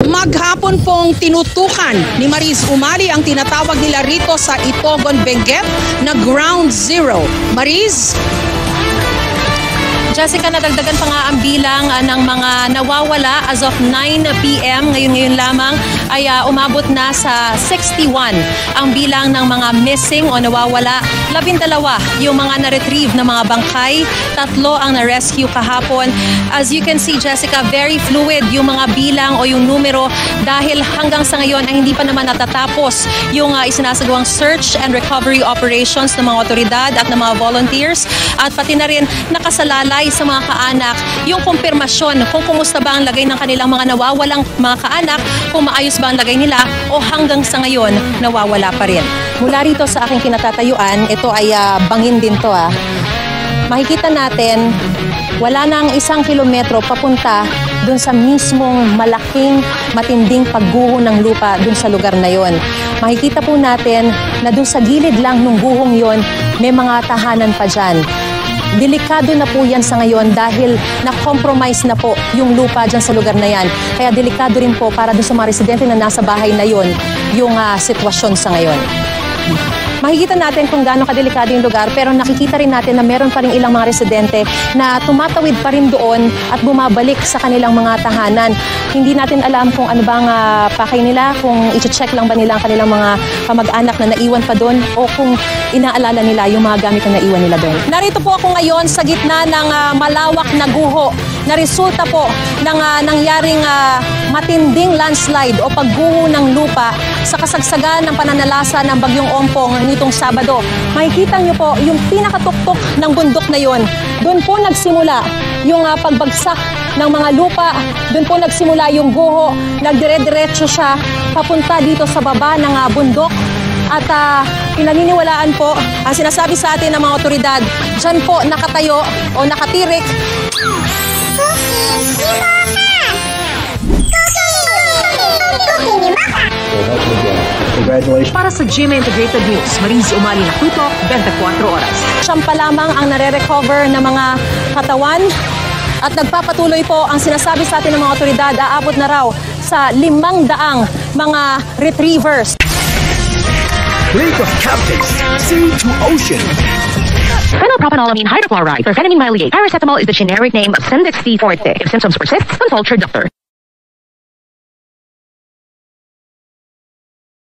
Maghapon pong tinutukan ni Mariz Umali ang tinatawag nila rito sa Itogon, Benguet na Ground Zero. Mariz? Jessica, nadagdagan pa nga ang bilang ng mga nawawala as of 9 p.m. Ngayon lamang ay umabot na sa 61 ang bilang ng mga missing o nawawala. 12 yung mga na-retrieve na mga bangkay. 3 ang na-rescue kahapon. As you can see, Jessica, very fluid yung mga bilang o yung numero dahil hanggang sa ngayon ay hindi pa naman natatapos yung isinasagawang search and recovery operations ng mga otoridad at ng mga volunteers at pati na rin nakasalalay sa mga kaanak yung kumpirmasyon kung kumusta ba ang lagay ng kanilang mga nawawalang mga kaanak, kung maayos ba ang lagay nila o hanggang sa ngayon nawawala pa rin. Mula rito sa aking kinatatayuan, ito ay bangin din to. Makikita natin wala nang 1 kilometro papunta dun sa mismong malaking matinding pagguho ng lupa dun sa lugar na yon. Makikita po natin na dun sa gilid lang ng guhong yon may mga tahanan pa dyan. Delikado na po yan sa ngayon dahil na-compromise na po yung lupa dyan sa lugar na yan. Kaya delikado rin po para dun sa mga residente na nasa bahay na yon yung sitwasyon sa ngayon. Makikita natin kung gaano kadelikado yung lugar pero nakikita rin natin na meron pa rin ilang mga residente na tumatawid pa rin doon at bumabalik sa kanilang mga tahanan. Hindi natin alam kung ano bang pakay nila, kung i-check lang ba nila ang kanilang mga kamag-anak na naiwan pa doon o kung inaalala nila yung mga gamit na naiwan nila doon. Narito po ako ngayon sa gitna ng malawak na guho na resulta po ng nangyaring matinding landslide o pagguho ng lupa sa kasagsagan ng pananalasa ng Bagyong Ompong nitong Sabado. Makikita niyo po yung pinakatuktok ng bundok na yon. Doon po nagsimula yung pagbagsak ng mga lupa. Doon po nagsimula yung guho. Nagdire-diretso siya papunta dito sa baba ng bundok. At pinaniniwalaan po, ang sinasabi sa atin ng mga otoridad, dyan po nakatayo o nakatirik. Para sa GMA Integrated News, Mariz Umali Natutok, 24 oras. Siyam pa lamang ang nare-recover na mga katawan at nagpapatuloy po ang sinasabi sa atin ng mga otoridad, aabot na raw sa 500 mga retrievers. Drink of captives, sea to ocean. Phenylpropanolamine hydrochloride, chlorphenamine maleate. Paracetamol is the generic name of Sendex C forte. If symptoms persist, consult your doctor.